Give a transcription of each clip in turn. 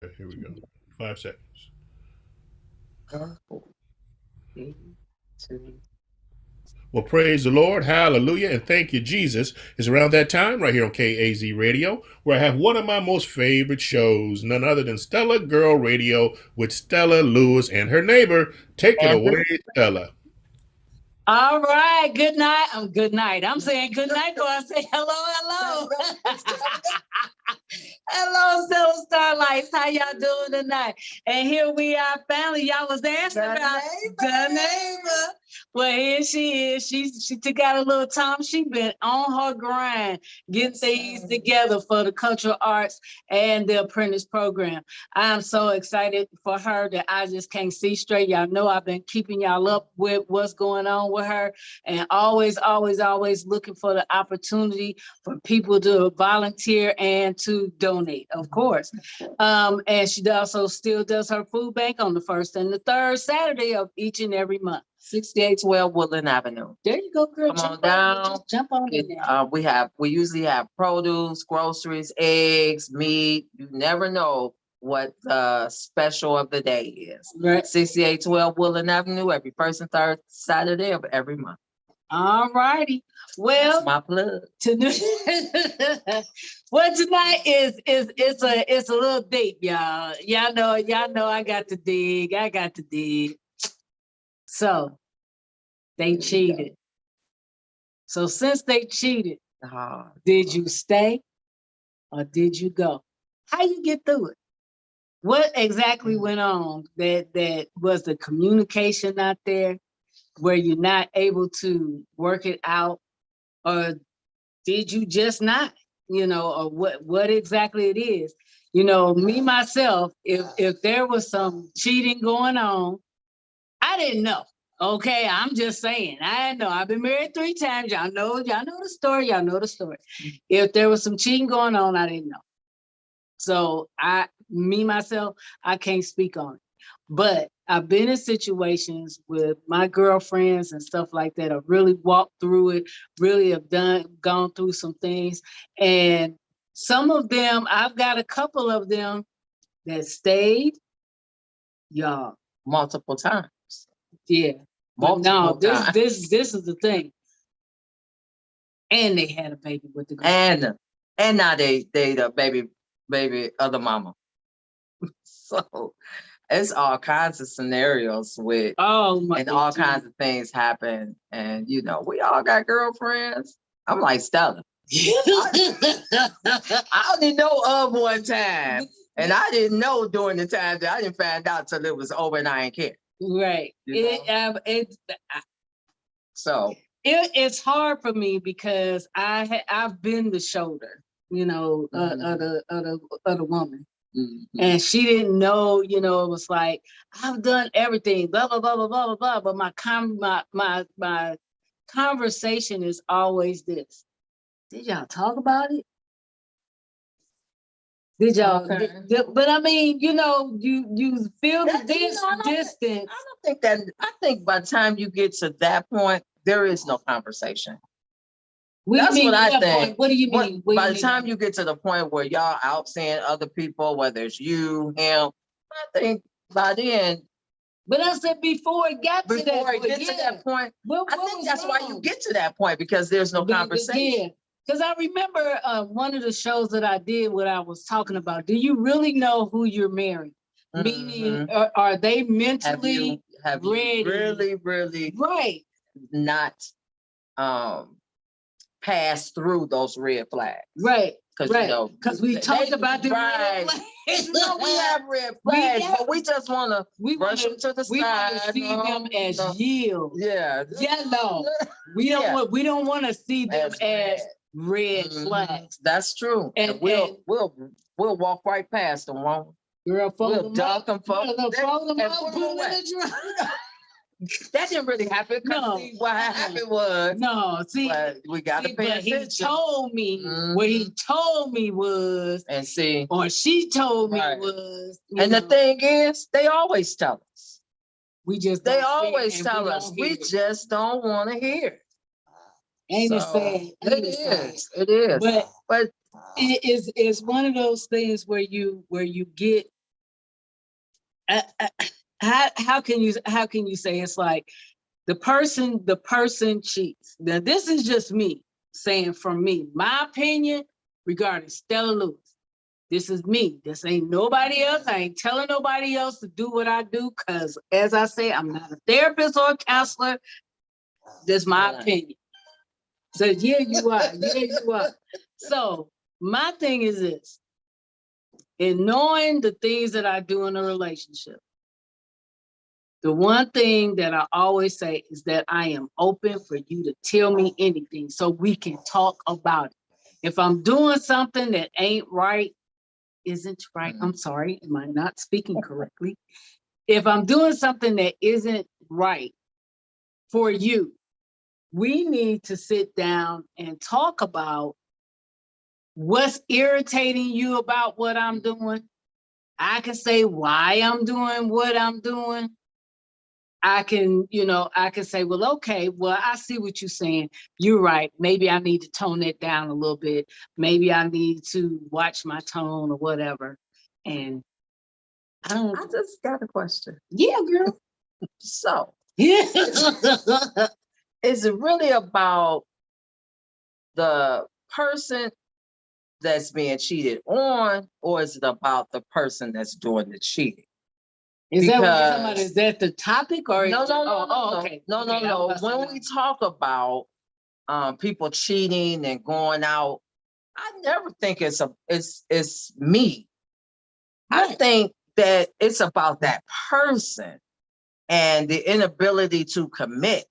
Okay, here we go. 5 seconds. Four, three, two. Well, praise the Lord. Hallelujah. And thank you, Jesus. It's around that time right here on KAZ Radio where I have one of my most favorite shows, none other than Stella Girl Radio with Stella Lewis and her neighbor. Take it And away, Stella. All right. Good night. Good night. I'm saying good night before I say hello, hello. Hello, Stella Starlights. How y'all doing tonight? And here we are, family. Y'all was asking about the neighbor. Well, here she is. She took out a little time. She been on her grind, getting things together for the cultural arts and the apprentice program. I'm so excited for her that I just can't see straight. Y'all know I've been keeping y'all up with what's going on with her, and always, always, always looking for the opportunity for people to volunteer and to donate, of course. And she also still does her food bank on the first and the third Saturday of each and every month. 6812 Woodland Avenue. There you go, girl. Come on down. Just jump on in there. We usually have produce, groceries, eggs, meat. You never know what the special of the day is. Right. 6812 Woodland Avenue, every first and third Saturday of every month. All righty. Well, that's my plug. Well, tonight is it's a little deep, y'all. Y'all know I got to dig. I got to dig. So they cheated. So since they cheated, did you stay or did you go? How you get through it? What exactly went on? That was the communication not there? Were you not able to work it out, or did you just not? Or what exactly it is? Me myself, if there was some cheating going on, I didn't know. Okay, I'm just saying. I know. I've been married 3 times. Y'all know the story. Y'all know the story. If there was some cheating going on, I didn't know. So myself, I can't speak on it. But I've been in situations with my girlfriends and stuff like that. I've really walked through it, really have gone through some things. And some of them, I've got a couple of them that stayed, y'all. Multiple times. Yeah. But no, this is the thing. And they had a baby with the girl. And now they the baby other mama. So it's all kinds of scenarios with all kinds of things happen. And we all got girlfriends. I'm like Stella. I only know of one time. And I didn't know during the time that I didn't find out till it was over and I didn't care. Right. It's hard for me because I've been the shoulder, of the woman. Mm-hmm. And she didn't know, it was like, I've done everything, blah, blah, blah, blah, blah, blah, blah. But my conversation is always this. Did y'all talk about it? Did y'all? Okay. But I mean, you feel this distance. I think by the time you get to that point, there is no conversation. That's what I think. Point? What do you mean? By the time you get to the point where y'all out seeing other people, whether it's you, him, I think by then. But I said before it got to that point, I think that's why you get to that point, because there's no conversation. Yeah. Because I remember one of the shows that I did what I was talking about. Do you really know who you're marrying? Mm-hmm. Meaning, are they mentally ready? Really, really right? Not pass through those red flags. Right. Because we talked about the red flags. We have red flags, but we just want to brush them to the side. We want to see them as yield. Yeah. Yellow. We don't want to see them as red flags. That's true. And we'll walk right past them, won't we? Girl, we'll dunk them, That didn't really happen. No. See, what happened was we got to pay attention. He told me what he told me was, and see, or she told me was. And the thing is, they always tell us. They always tell us. We just don't want to hear it. Ain't it sad? It is. But it's one of those things where you get how can you say it's like the person cheats? Now this is just me saying from me, my opinion regarding Stella Lewis. This is me. This ain't nobody else. I ain't telling nobody else to do what I do because, as I say, I'm not a therapist or a counselor. This is my opinion. So yeah, you are. Yeah, you are. So my thing is this. In knowing the things that I do in a relationship, the one thing that I always say is that I am open for you to tell me anything so we can talk about it. If I'm doing something that ain't right, isn't right, I'm sorry, am I not speaking correctly? If I'm doing something that isn't right for you, we need to sit down and talk about what's irritating you about what I'm doing. I can say why I'm doing what I'm doing. I can say, well, okay, well, I see what you're saying. You're right. Maybe I need to tone that down a little bit. Maybe I need to watch my tone or whatever. And I just got a question. Yeah, girl. So, Yeah. is it really about the person that's being cheated on, or is it about the person that's doing the cheating? Is that what you're talking about? Is that the topic or? No, Okay. No. When we talk about people cheating and going out, I never think it's me. Right. I think that it's about that person and the inability to commit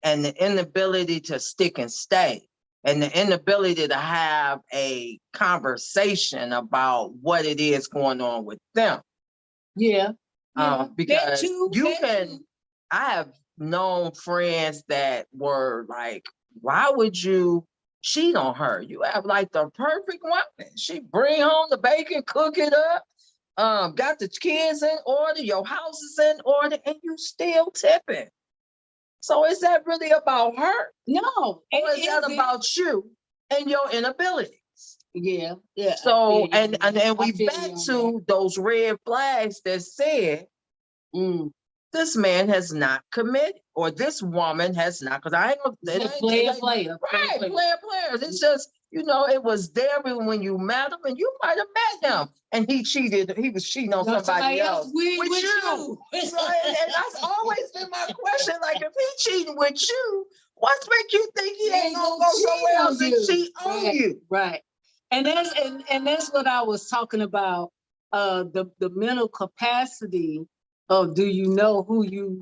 and the inability to stick and stay and the inability to have a conversation about what it is going on with them. Yeah. Because I have known friends that were like, why would you cheat on her? You have like the perfect woman. She bring home the bacon, cook it up, got the kids in order, your house is in order, and you still tipping. So is that really about her? No. Or is that about you and your inabilities? Yeah. So, and we back to those red flags that said, this man has not committed, or this woman has not, because I ain't gonna player. It's just, it was there when you met him, and you might have met him, and he was cheating on somebody else with you. So, and that's always been my question. Like, if he cheating with you, what's make you think he ain't gonna go somewhere else and cheat on you? Right. And that's what I was talking about. The mental capacity of, do you know who you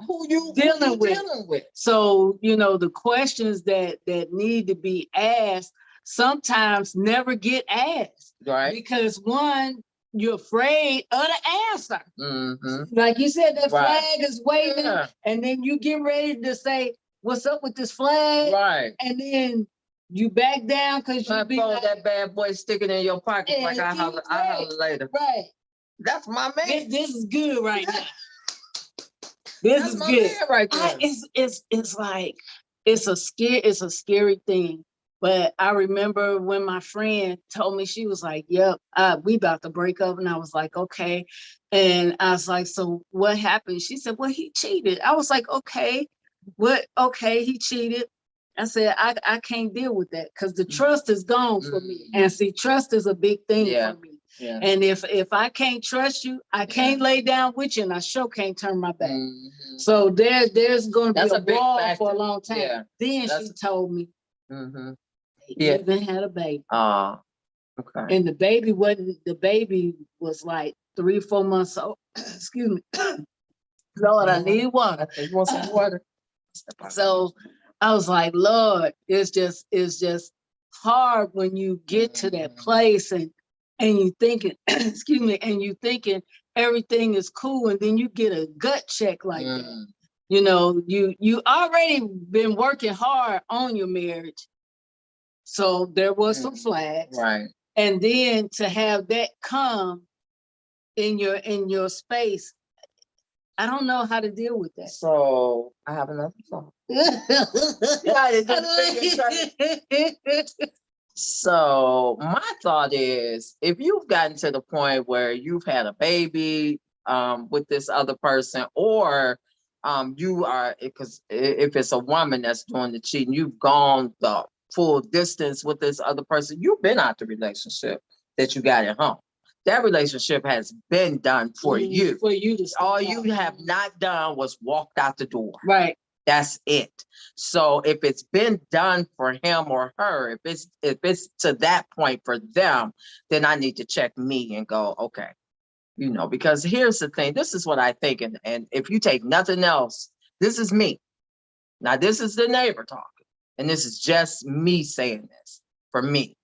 dealing with? So, the questions that need to be asked sometimes never get asked. Right. Because one, you're afraid of the answer. Mm-hmm. Like you said, that flag is waving, and then you get ready to say, what's up with this flag? Right. And then you back down because you be like, that bad boy sticking in your pocket like I holler later. Right. That's my man. This is good right now. This is good right there. It's like it's a scary thing. But I remember when my friend told me, she was like, "Yep, we about to break up," and I was like, "Okay," and I was like, "So what happened?" She said, "Well, he cheated." I was like, "Okay, what? Okay, he cheated." I said, I can't deal with that because the trust is gone for me, and see, trust is a big thing for me. Yeah. And if I can't trust you, I can't lay down with you, and I sure can't turn my back. So there's going to be a wall for a long time. Yeah. Then she told me they even had a baby. Okay. And the baby was like 3 or 4 months old. Excuse me. Lord, I need water. You want some water? So I was like, Lord, it's just hard when you get to that place and you thinking, excuse me, and you thinking everything is cool, and then you get a gut check like that. You already been working hard on your marriage, so there was some flags, right? And then to have that come in your space, I don't know how to deal with that. So I have another thought. So my thought is, if you've gotten to the point where you've had a baby, with this other person, or you are, because if it's a woman that's doing the cheating, you've gone the full distance with this other person, you've been out the relationship that you got at home. That relationship has been done for you. For you to all you have not done was walked out the door. Right. That's it. So if it's been done for him or her, if it's to that point for them, then I need to check me and go, okay, you know, because here's the thing. This is what I think, and if you take nothing else, this is me. Now, this is the neighbor talking, and this is just me saying this for me.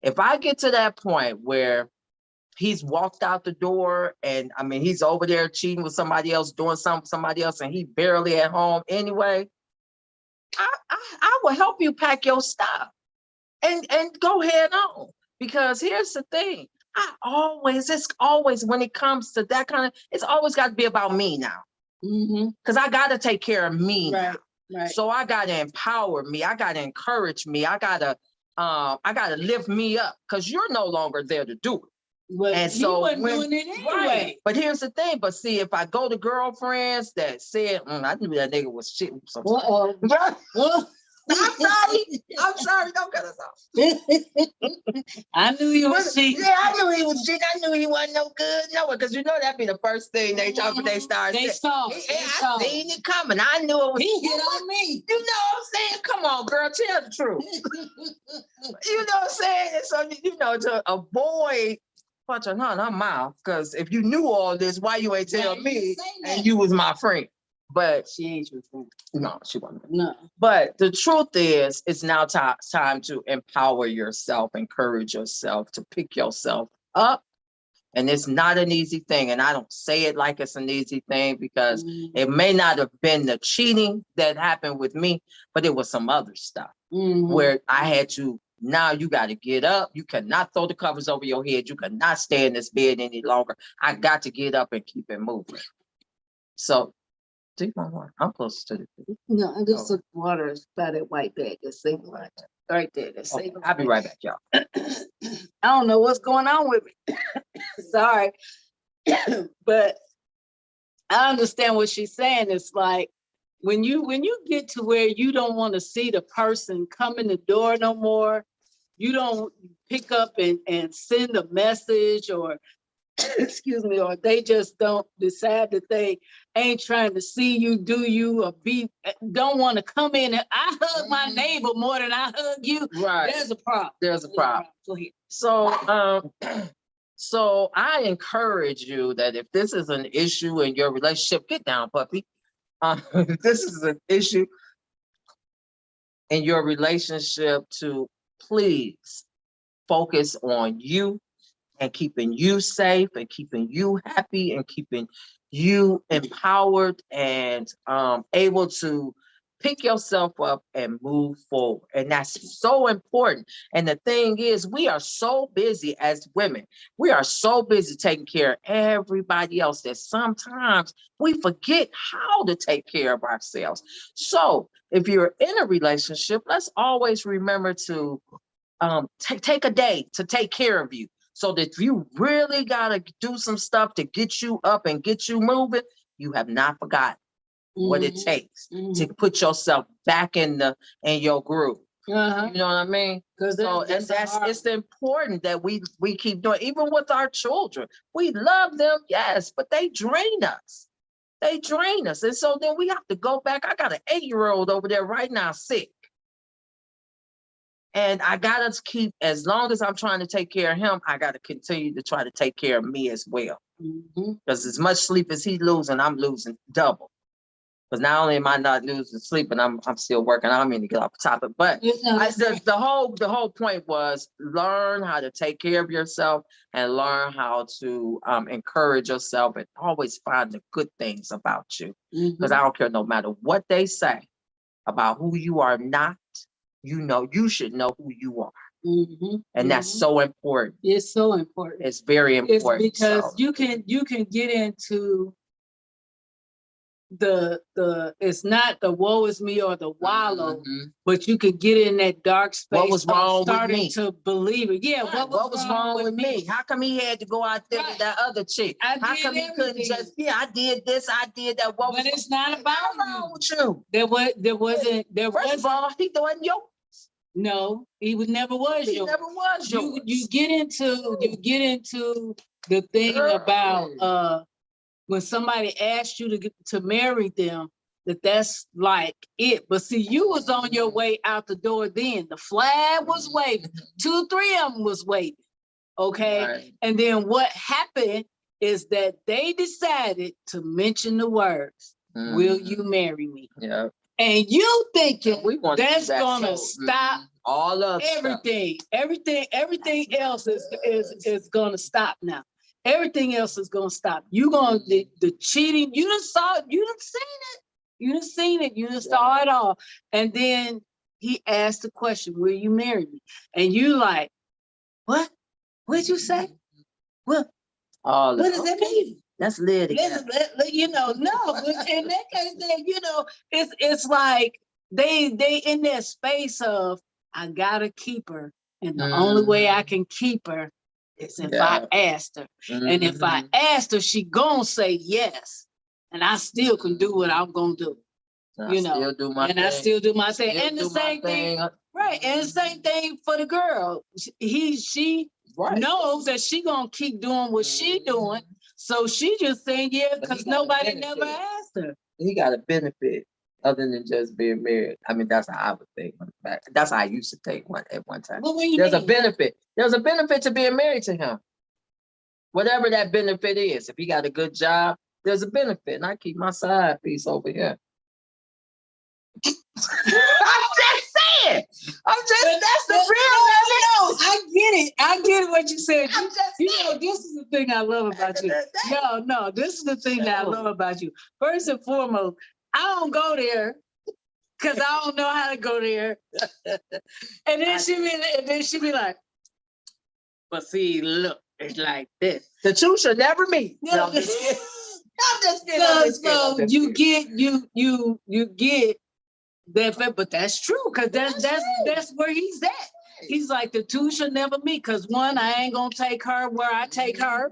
If I get to that point where he's walked out the door, and I mean, he's over there cheating with somebody else, doing something with somebody else, and he barely at home anyway, I will help you pack your stuff and go head on. Because here's the thing. It's always, when it comes to that kind of, it's always got to be about me now. Because I got to take care of me now. Right. So I got to empower me. I got to encourage me. I got to lift me up, because you're no longer there to do it. Well, and so he wasn't doing it anyway. Right. But here's the thing. But see, if I go to girlfriends that said, I knew that nigga was shit. I'm sorry. Don't cut us off. I knew he was cheating. Yeah, I knew he was cheating. I knew he wasn't no good. No, because you know that'd be the first thing they start. They saw. I seen it coming. I knew it was. He hit on me. You know what I'm saying? Come on, girl, tell the truth. You know what I'm saying? And so, you know, to avoid punching her in her mouth, because if you knew all this, why you ain't tell me and you was my friend? But she ain't your friend. No, she wasn't. No. But the truth is, it's now time to empower yourself, encourage yourself, to pick yourself up. And it's not an easy thing. And I don't say it like it's an easy thing, because it may not have been the cheating that happened with me, but it was some other stuff where I had to, now you got to get up. You cannot throw the covers over your head. You cannot stay in this bed any longer. I got to get up and keep it moving. So, do you want water? I'm close to the. No, I just took water by that white bag. It's safe right there. That's safe. I'll be right back, y'all. I don't know what's going on with me. Sorry. But I understand what she's saying. It's like when you get to where you don't want to see the person come in the door no more, you don't pick up and send a message, or excuse me, or they just don't decide that they ain't trying to see you, do you, or don't want to come in. And I hug my neighbor more than I hug you. Right. There's a problem. There's a problem. Go ahead. So, so I encourage you that if this is an issue in your relationship, get down, puppy. If this is an issue in your relationship, to please focus on you and keeping you safe and keeping you happy and keeping you empowered and able to pick yourself up and move forward. And that's so important. And the thing is, we are so busy as women. We are so busy taking care of everybody else that sometimes we forget how to take care of ourselves. So if you're in a relationship, let's always remember to take a day to take care of you. So that if you really got to do some stuff to get you up and get you moving, you have not forgotten what it takes to put yourself back in your groove. You know what I mean? So it's important that we keep doing, even with our children. We love them, yes, but they drain us. They drain us. And so then we have to go back. I got an 8-year-old over there right now sick. And I got to keep, as long as I'm trying to take care of him, I got to continue to try to take care of me as well. Because as much sleep as he's losing, I'm losing double. Because not only am I not losing sleep, but I'm still working. I don't mean to get off the topic, but the whole point was learn how to take care of yourself and learn how to encourage yourself and always find the good things about you. Because I don't care, no matter what they say about who you are not, you should know who you are. And that's so important. It's so important. It's very important. It's because you can get into it's not the woe is me or the wallow, but you could get in that dark space. What was wrong with me? To believe it. Yeah, what was wrong with me? How come he had to go out there with that other chick? How come he couldn't just, I did this, I did that. But it's not about wrong with you. First of all, he wasn't yours. No, he never was yours. He never was yours. You get into the thing about when somebody asked you to marry them, that's like it. But see, you was on your way out the door then. The flag was waving. 2, 3 of them was waving. Okay. Right. And then what happened is that they decided to mention the words, will you marry me? Yeah. And you thinking that's gonna stop all of everything. Everything else is gonna stop now. Everything else is gonna stop. You gonna the cheating. You done saw it. You done seen it. You done saw it all. And then he asked the question, "Will you marry me?" And you like, what? What'd you say? What? What does that mean? That's lit. You know, no. In that case, then you know, it's like they in that space of I gotta keep her, and the only way I can keep her is if I asked her. And if I asked her, she gonna say yes. And I still can do what I'm gonna do. I still do my thing. And the same thing, right? And the same thing for the girl. She knows that she gonna keep doing what she doing. So she just saying yeah because nobody never asked her. He got a benefit other than just being married. I mean, that's how I would think. That's how I used to think at one time. There's a benefit. There's a benefit to being married to him. Whatever that benefit is. If he got a good job, there's a benefit. And I keep my side piece over here. I'm just saying. That's the real. I get it what you said. This is the thing I love about you. No, this is the thing that I love about you. First and foremost, I don't go there because I don't know how to go there. And then she be like, but see, look, it's like this. The two should never meet. No, I'm just kidding. So you get that, but that's true because that's where he's at. He's like the two should never meet because one, I ain't gonna take her where I take her.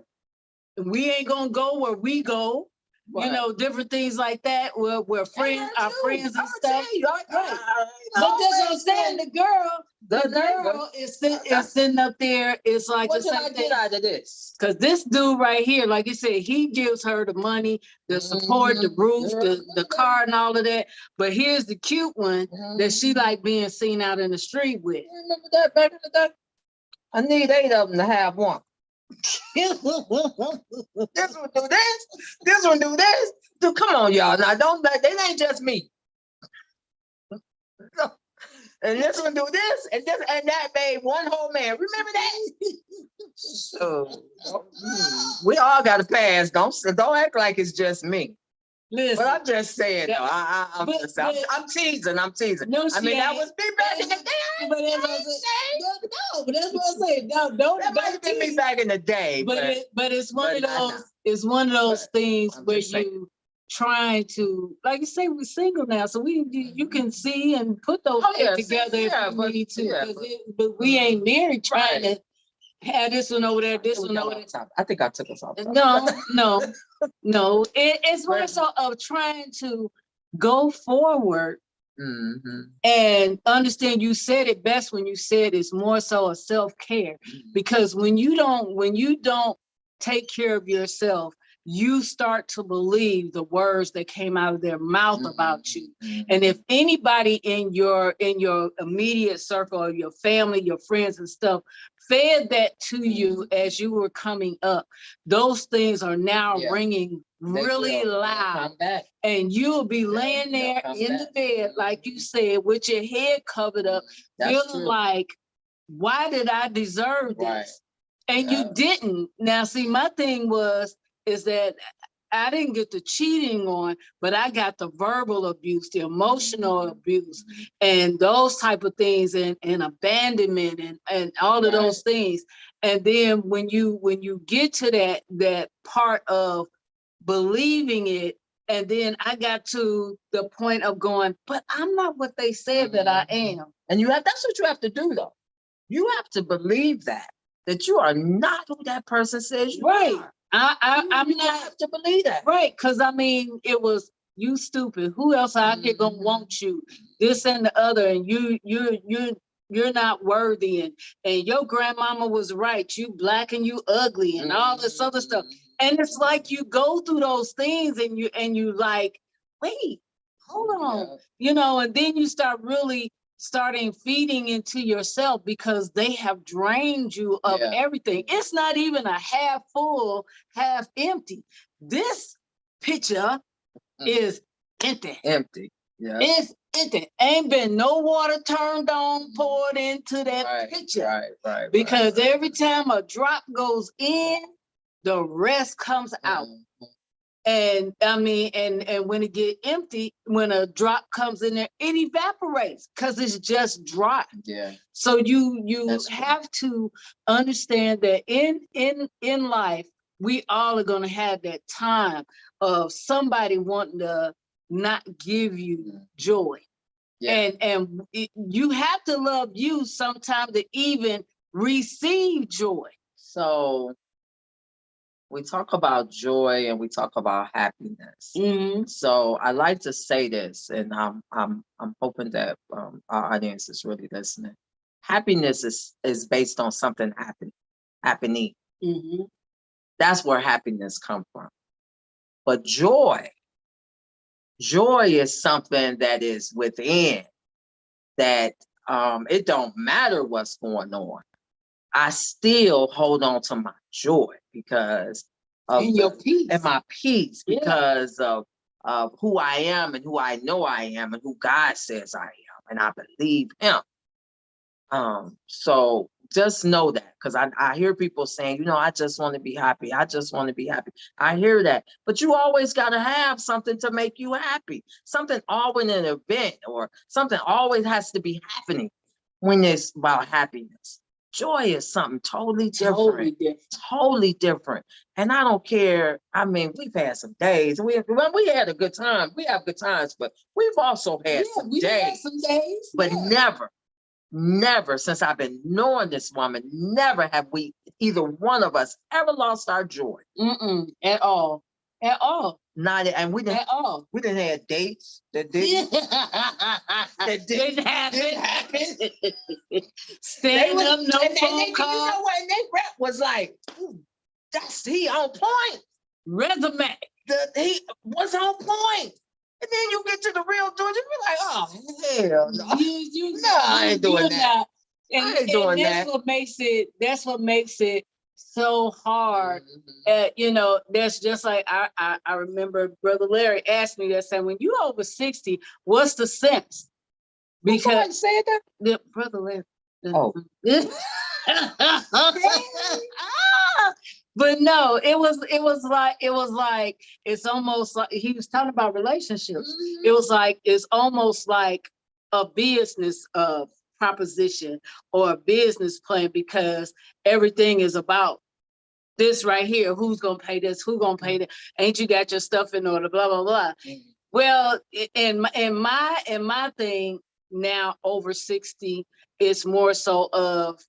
We ain't gonna go where we go. Right. You know, different things like that. We're friends, our friends and stuff. Right. But that's what I'm saying. The girl is sitting up there. It's like what did I get out of this? Because this dude right here, like you said, he gives her the money, the support, the roof, the car, and all of that. But here's the cute one that she like being seen out in the street with. Remember that back in the day? I need 8 of them to have one. This one do this. This one do this. Dude, come on, y'all. Now don't. They ain't just me. And this one do this, and that made one whole man. Remember that? So we all got a pass. Don't act like it's just me. Listen, but I'm just saying, though. I'm teasing. No, I mean, that was me back in the day. But that's what I'm saying. No, don't. That might have been me back in the day. But it's one of those. It's one of those things where you trying to, like you say, we're single now, so you can see and put those things together if you need to. But we ain't married trying to have this one over there, this one over there. I think I took us off. No. It's more so of trying to go forward and understand. You said it best when you said it's more so a self-care, because when you don't take care of yourself, you start to believe the words that came out of their mouth about you. And if anybody in your immediate circle, or your family, your friends and stuff, fed that to you as you were coming up, those things are now ringing really loud. And you'll be laying there in the bed, like you said, with your head covered up, feeling like, why did I deserve this? And you didn't. Now, see, my thing is that I didn't get the cheating on, but I got the verbal abuse, the emotional abuse, and those type of things, and abandonment, and all of those things. And then when you get to that part of believing it And then I got to the point of going, but I'm not what they said that I am. And that's what you have to do though. You have to believe that you are not who that person says you are. I'm You not have to believe that. right. Cause I mean, it was you stupid. Who else out here gonna want you? This and the other, and you're not worthy, and your grandmama was right. You black and you ugly and all this other stuff. And it's like you go through those things and you like, wait, hold on, and then you start really starting feeding into yourself because they have drained you of everything. It's not even a half full, half empty. This picture is empty. Empty. Yeah. It's empty. Ain't been no water turned on, poured into that picture. Right. Because every time a drop goes in, the rest comes out. And I mean, and when it get empty, when a drop comes in there, it evaporates because it's just dry. Yeah. So you have to understand that in life, we all are gonna have that time of somebody wanting to not give you joy. Yeah. And you have to love you sometimes to even receive joy. So we talk about joy and we talk about happiness. So I like to say this, and I'm hoping that our audience is really listening. Happiness is based on something happening. That's where happiness comes from. But joy is something that is within. That it don't matter what's going on. I still hold on to my joy because of your peace. And my peace because of who I am and who I know I am and who God says I am, and I believe him. So just know that, because I hear people saying, I just want to be happy. I just want to be happy. I hear that, but you always got to have something to make you happy. Something always an event or something always has to be happening when it's about happiness. Joy is something totally different. Totally different. And I don't care. I mean, we've had some days. We had a good time. We have good times, but we've also had some days. But never since I've been knowing this woman, never have we, either one of us, ever lost our joy. At all. At all. Not, and we didn't. At all. We didn't have dates that didn't. That didn't happen. Stand up, no phone call. You know what? And they rep was like, he on point. Resume. He was on point. And then you get to the real dude, you be like, oh, hell no. I ain't doing that. I ain't doing that. That's what makes it so hard. That's just like I remember Brother Larry asked me that, saying, when you over 60, what's the sense? Because said that? Brother Larry. Oh. But no, it was like it's almost like he was talking about relationships. It was like it's almost like a business proposition or a business plan, because everything is about this right here. Who's gonna pay this? Who's gonna pay that? Ain't you got your stuff in order? Blah blah blah. Well, in my thing now, over 60, it's more so of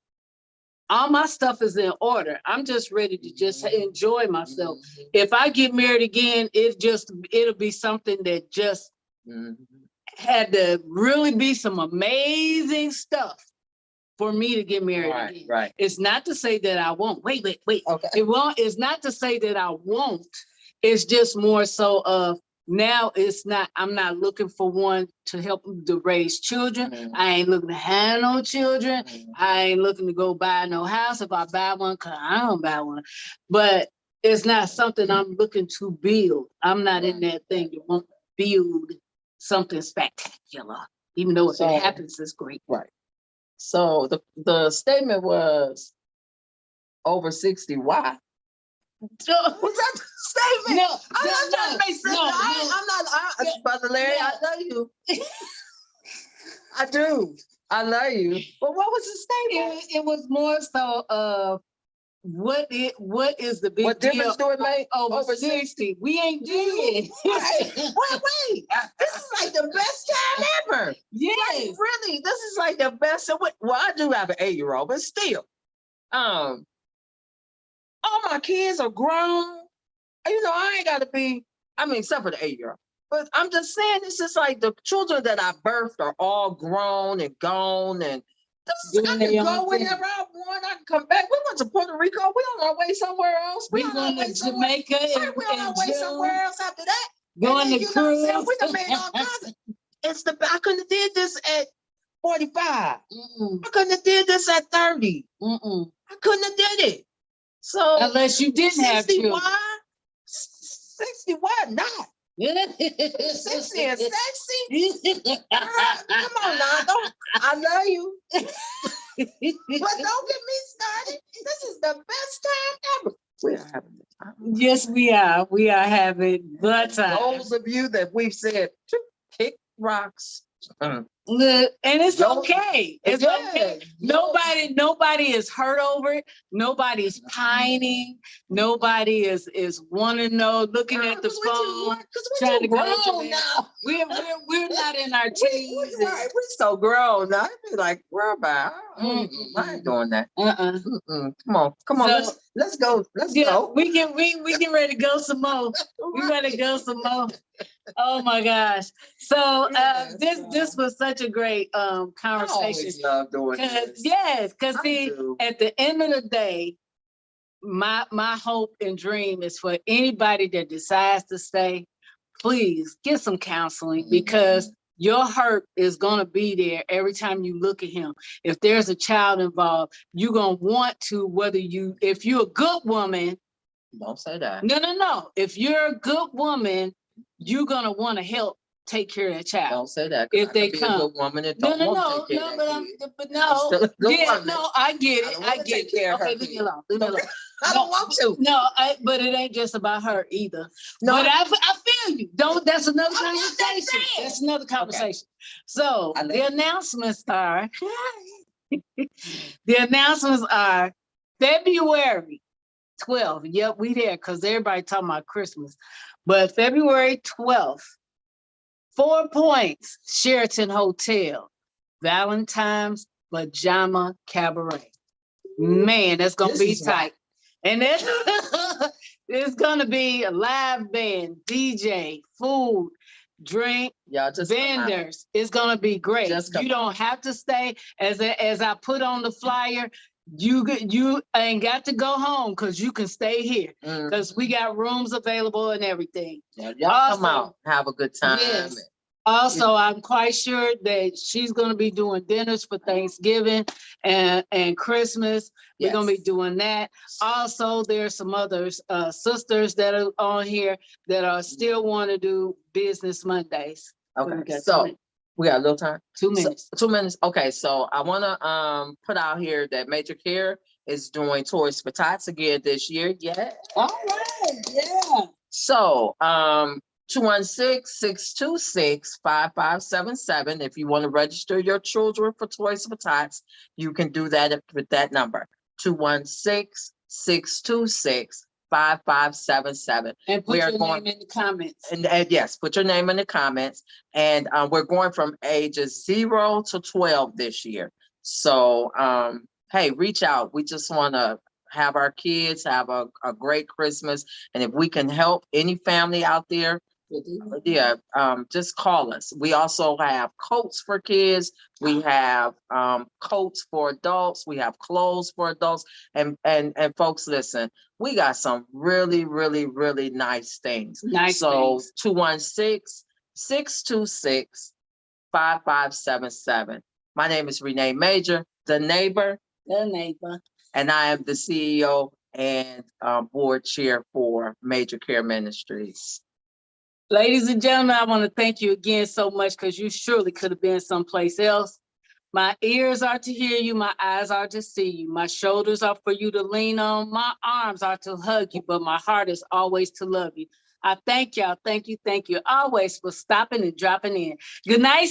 all my stuff is in order. I'm just ready to just enjoy myself. If I get married again, it'll be something that just had to really be some amazing stuff for me to get married again. Right. It's not to say that I won't. Wait. Okay. It's not to say that I won't. It's just more so of, now I'm not looking for one to help to raise children. I ain't looking to have no children. I ain't looking to go buy no house. If I buy one, cause I don't buy one. But it's not something I'm looking to build. I'm not in that thing to want to build something spectacular, even though if it happens, it's great. Right. So the statement was over 60. Why? Was that the statement? No, I'm not trying to make sense. I'm not, Brother Larry, I love you. I do. I love you. But what was the statement? It was more so of, what is the big What deal? difference do it make? Over 60. We ain't dead. Right. Wait. This is like the best time ever. Yes. Like, really, this is like the best. Well, I do have an 8-year-old, but still, all my kids are grown. You know, I ain't got to be. I mean, except for the 8-year-old. But I'm just saying, it's just like the children that I birthed are all grown and gone, and I can go whenever I want. I can come back. We went to Puerto Rico. We on our way somewhere else. We going to Jamaica. We on our way somewhere else after that. Going to cruise. We done made all kinds of. I couldn't have did this at 45. I couldn't have did this at 30. I couldn't have did it. So unless you didn't have children. 60 why not? 60 and sexy. Come on now, I love you. But don't get me started. This is the best time ever. We are having the time. Yes, we are. We are having the time. Those of you that we've said kick rocks. Look, and it's okay. It's okay. Nobody is hurt over it. Nobody's pining. Nobody is wanting to know, looking at the phone, trying to grow now. We're not in our teens. We're so grown now. I'd be like, where about? I ain't doing that. Come on. So, let's go. Let's go. We get ready to go some more. We ready to go some more. Oh my gosh. So this was such a great conversation. I love doing this. Yes, because see, at the end of the day, my hope and dream is for anybody that decides to stay, please get some counseling, because your hurt is gonna be there every time you look at him. If there's a child involved, you're gonna want to, if you're a good woman. Don't say that. No. If you're a good woman, you're gonna want to help take care of that child. Don't say that. If they come, a good woman that don't want to take care of that kid. But no, I get it. I get it. Okay, leave me alone. I don't want to. No, but it ain't just about her either. No, but I feel you. That's another conversation. That's another conversation. Okay. So the announcements are February 12th. Yep, we there because everybody talking about Christmas. But February 12th, 4 Points, Sheraton Hotel, Valentine's Pajama Cabaret. Man, that's going to be tight. And then it's going to be a live band, DJ, food, drink, vendors. It's going to be great. You don't have to stay. As I put on the flyer, you ain't got to go home because you can stay here because we got rooms available and everything. Yeah, y'all come out, have a good time. Yes. Also, I'm quite sure that she's going to be doing dinners for Thanksgiving and Christmas. We're going to be doing that. Also, there's some other sisters that are on here that are still want to do business Mondays. Okay, so we got a little time. 2 minutes. 2 minutes. Okay, so I want to put out here that Major Care is doing Toys for Tots again this year. Yeah. All right. Yeah. So 216-626-5577. If you want to register your children for Toys for Tots, you can do that with that number. 216-626-5577. And put your name in the comments. And yes, put your name in the comments. And we're going from ages 0 to 12 this year. So, hey, reach out. We just want to have our kids have a great Christmas. And if we can help any family out there, just call us. We also have coats for kids. We have coats for adults. We have clothes for adults. And folks, listen, we got some really, really, really nice things. So 216-626-5577. My name is Renee Major, the neighbor. And I am the CEO and board chair for Major Care Ministries. Ladies and gentlemen, I want to thank you again so much because you surely could have been someplace else. My ears are to hear you. My eyes are to see you. My shoulders are for you to lean on. My arms are to hug you, but my heart is always to love you. I thank y'all. Thank you always for stopping and dropping in. Good night.